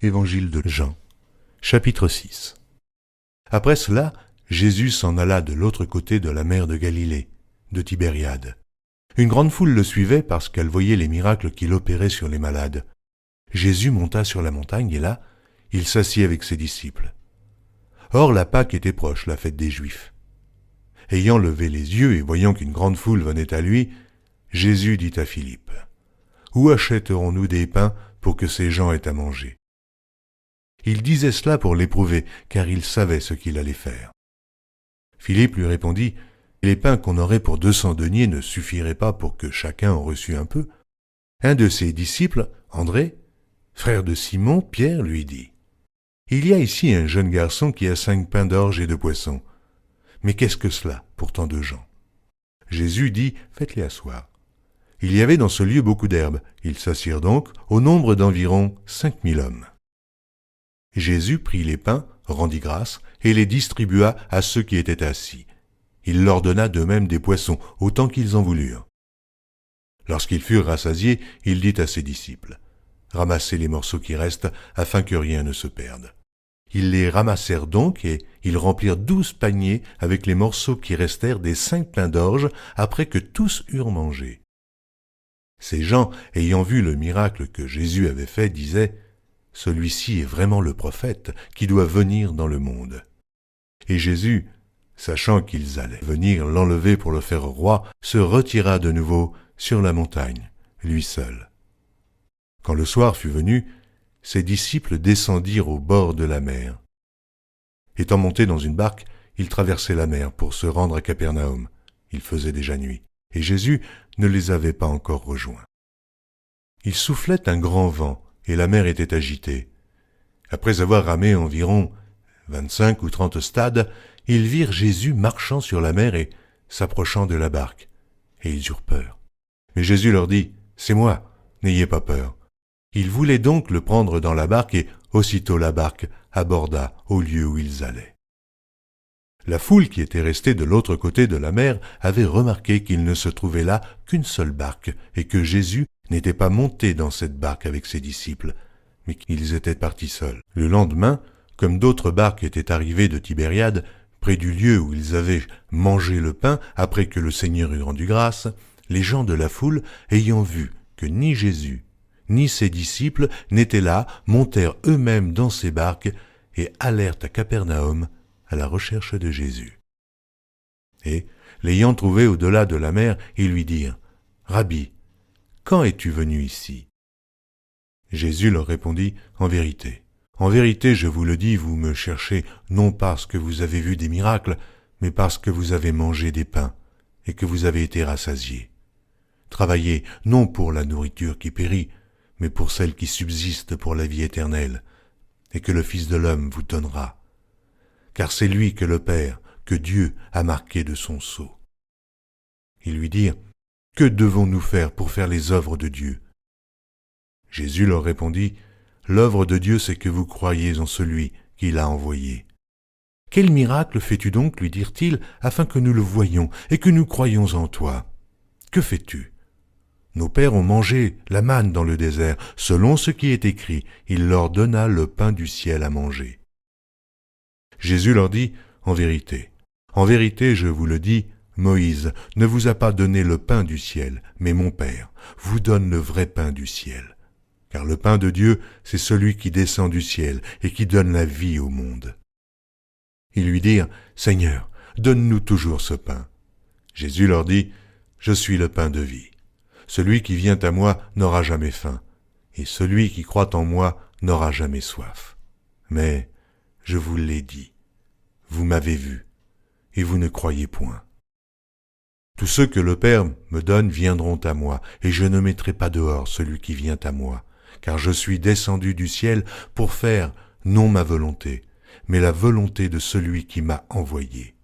Évangile de Jean, chapitre 6. Après cela, Jésus s'en alla de l'autre côté de la mer de Galilée, de Tibériade. Une grande foule le suivait parce qu'elle voyait les miracles qu'il opérait sur les malades. Jésus monta sur la montagne et là, il s'assit avec ses disciples. Or la Pâque était proche, la fête des Juifs. Ayant levé les yeux et voyant qu'une grande foule venait à lui, Jésus dit à Philippe, « Où achèterons-nous des pains pour que ces gens aient à manger ?» Il disait cela pour l'éprouver, car il savait ce qu'il allait faire. Philippe lui répondit, « Les pains qu'on aurait pour 200 deniers ne suffiraient pas pour que chacun en reçût un peu. » Un de ses disciples, André, frère de Simon, Pierre, lui dit, « Il y a ici un jeune garçon qui a 5 pains d'orge et 2 poissons. Mais qu'est-ce que cela pour tant de gens ?» Jésus dit, « Faites-les asseoir. » Il y avait dans ce lieu beaucoup d'herbes. Ils s'assirent donc, au nombre d'environ 5000 hommes. Jésus prit les pains, rendit grâce, et les distribua à ceux qui étaient assis. Il leur donna de même des poissons, autant qu'ils en voulurent. Lorsqu'ils furent rassasiés, il dit à ses disciples, « Ramassez les morceaux qui restent, afin que rien ne se perde. » Ils les ramassèrent donc, et ils remplirent 12 paniers avec les morceaux qui restèrent des 5 pains d'orge, après que tous eurent mangé. Ces gens, ayant vu le miracle que Jésus avait fait, disaient, « Celui-ci est vraiment le prophète qui doit venir dans le monde. » Et Jésus, sachant qu'ils allaient venir l'enlever pour le faire roi, se retira de nouveau sur la montagne, lui seul. Quand le soir fut venu, ses disciples descendirent au bord de la mer. Étant montés dans une barque, ils traversaient la mer pour se rendre à Capernaum. Il faisait déjà nuit, et Jésus ne les avait pas encore rejoints. Il soufflait un grand vent, et la mer était agitée. Après avoir ramé environ 25 ou 30 stades, ils virent Jésus marchant sur la mer et s'approchant de la barque, et ils eurent peur. Mais Jésus leur dit, « C'est moi, n'ayez pas peur. » Ils voulaient donc le prendre dans la barque, et aussitôt la barque aborda au lieu où ils allaient. La foule qui était restée de l'autre côté de la mer avait remarqué qu'il ne se trouvait là qu'une seule barque, et que Jésus n'était pas monté dans cette barque avec ses disciples, mais qu'ils étaient partis seuls. Le lendemain, comme d'autres barques étaient arrivées de Tibériade, près du lieu où ils avaient mangé le pain après que le Seigneur eut rendu grâce, les gens de la foule, ayant vu que ni Jésus ni ses disciples n'étaient là, montèrent eux-mêmes dans ces barques et allèrent à Capernaum à la recherche de Jésus. Et, l'ayant trouvé au-delà de la mer, ils lui dirent, « Rabbi, quand es-tu venu ici ?» Jésus leur répondit, « En vérité, je vous le dis, vous me cherchez non parce que vous avez vu des miracles, mais parce que vous avez mangé des pains et que vous avez été rassasiés. Travaillez non pour la nourriture qui périt, mais pour celle qui subsiste pour la vie éternelle, et que le Fils de l'homme vous donnera. Car c'est lui que le Père, que Dieu a marqué de son sceau. » Ils lui dirent, « Que devons-nous faire pour faire les œuvres de Dieu ?» Jésus leur répondit, « L'œuvre de Dieu, c'est que vous croyiez en celui qu'il a envoyé. » « Quel miracle fais-tu donc, lui dirent-ils, afin que nous le voyions et que nous croyions en toi? Que fais-tu? Nos pères ont mangé la manne dans le désert, selon ce qui est écrit, il leur donna le pain du ciel à manger. » Jésus leur dit, « En vérité, je vous le dis, Moïse ne vous a pas donné le pain du ciel, mais mon Père vous donne le vrai pain du ciel. Car le pain de Dieu, c'est celui qui descend du ciel et qui donne la vie au monde. » Ils lui dirent, « Seigneur, donne-nous toujours ce pain. » Jésus leur dit, « Je suis le pain de vie. Celui qui vient à moi n'aura jamais faim, et celui qui croit en moi n'aura jamais soif. Mais, je vous l'ai dit, vous m'avez vu, et vous ne croyez point. Tous ceux que le Père me donne viendront à moi, et je ne mettrai pas dehors celui qui vient à moi, car je suis descendu du ciel pour faire non ma volonté, mais la volonté de celui qui m'a envoyé.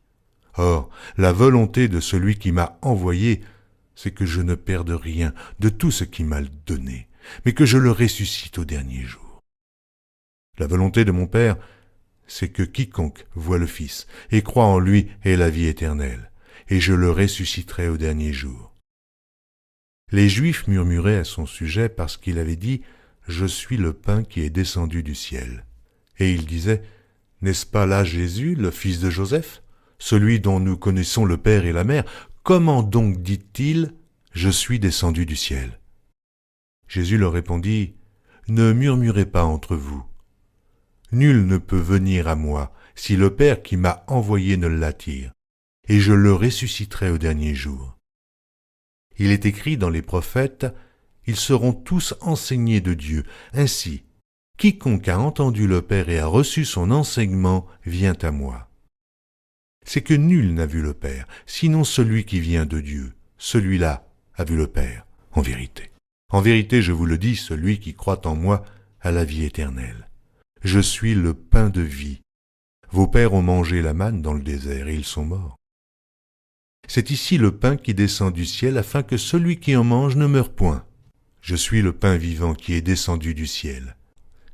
Or, la volonté de celui qui m'a envoyé, c'est que je ne perde rien de tout ce qu'il m'a donné, mais que je le ressuscite au dernier jour. La volonté de mon Père, c'est que quiconque voit le Fils et croit en lui ait la vie éternelle, et je le ressusciterai au dernier jour. » Les Juifs murmuraient à son sujet parce qu'il avait dit « je suis le pain qui est descendu du ciel. Et il disait, n'est-ce pas là Jésus, le fils de Joseph, celui dont nous connaissons le père et la mère? Comment donc dit-il, je suis descendu du ciel? Jésus leur répondit, ne murmurez pas entre vous. Nul ne peut venir à moi si le Père qui m'a envoyé ne l'attire, et je le ressusciterai au dernier jour. Il est écrit dans les prophètes, ils seront tous enseignés de Dieu. Ainsi, quiconque a entendu le Père et a reçu son enseignement vient à moi. C'est que nul n'a vu le Père, sinon celui qui vient de Dieu. Celui-là a vu le Père, en vérité. En vérité, je vous le dis, celui qui croit en moi a la vie éternelle. Je suis le pain de vie. Vos pères ont mangé la manne dans le désert et ils sont morts. C'est ici le pain qui descend du ciel afin que celui qui en mange ne meure point. Je suis le pain vivant qui est descendu du ciel.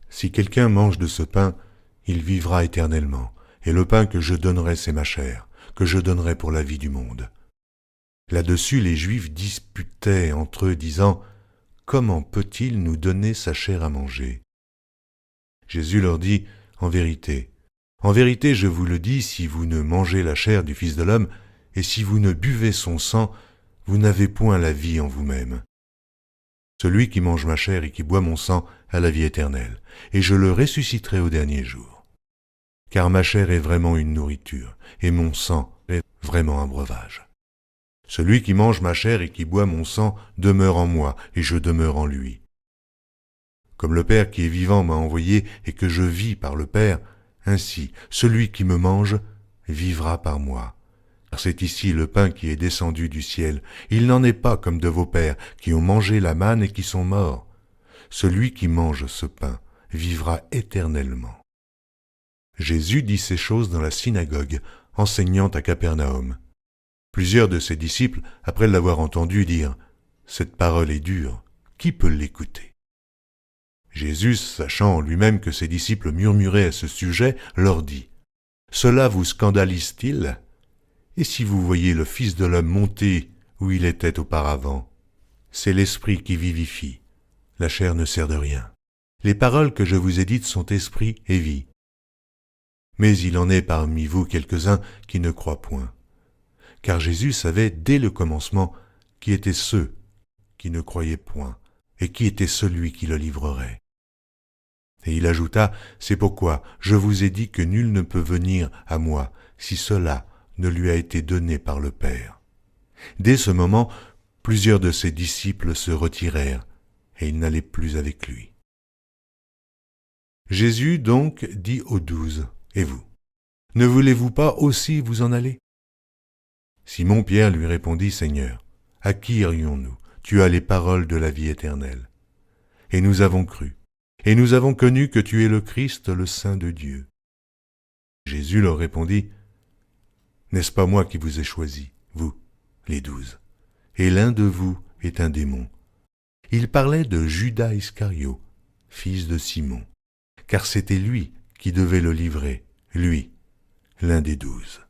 Si quelqu'un mange de ce pain, il vivra éternellement. Et le pain que je donnerai, c'est ma chair, que je donnerai pour la vie du monde. Là-dessus, les Juifs disputaient entre eux, disant, « Comment peut-il nous donner sa chair à manger ?» Jésus leur dit, « En vérité, je vous le dis, si vous ne mangez la chair du Fils de l'homme, et si vous ne buvez son sang, vous n'avez point la vie en vous-même. Celui qui mange ma chair et qui boit mon sang a la vie éternelle, et je le ressusciterai au dernier jour. Car ma chair est vraiment une nourriture, et mon sang est vraiment un breuvage. Celui qui mange ma chair et qui boit mon sang demeure en moi, et je demeure en lui. Comme le Père qui est vivant m'a envoyé et que je vis par le Père, ainsi celui qui me mange vivra par moi. Car c'est ici le pain qui est descendu du ciel. Il n'en est pas comme de vos pères qui ont mangé la manne et qui sont morts. Celui qui mange ce pain vivra éternellement. » Jésus dit ces choses dans la synagogue, enseignant à Capernaum. Plusieurs de ses disciples, après l'avoir entendu, dirent « Cette parole est dure, qui peut l'écouter ?» Jésus, sachant en lui-même que ses disciples murmuraient à ce sujet, leur dit « Cela vous scandalise-t-il? Et si vous voyez le Fils de l'homme monter où il était auparavant? C'est l'Esprit qui vivifie, la chair ne sert de rien. Les paroles que je vous ai dites sont esprit et vie. Mais il en est parmi vous quelques-uns qui ne croient point. » Car Jésus savait dès le commencement qui étaient ceux qui ne croyaient point et qui était celui qui le livrerait. Et il ajouta, « C'est pourquoi je vous ai dit que nul ne peut venir à moi si cela ne lui a été donné par le Père. » Dès ce moment, plusieurs de ses disciples se retirèrent et ils n'allaient plus avec lui. Jésus donc dit aux 12, « Et vous, ne voulez-vous pas aussi vous en aller ?» Simon-Pierre lui répondit, « Seigneur, à qui irions-nous? Tu as les paroles de la vie éternelle. Et nous avons cru, et nous avons connu que tu es le Christ, le Saint de Dieu. » Jésus leur répondit, « N'est-ce pas moi qui vous ai choisis, vous, les 12, et l'un de vous est un démon. » Il parlait de Judas Iscario, fils de Simon, car c'était lui qui devait le livrer, lui, l'un des 12.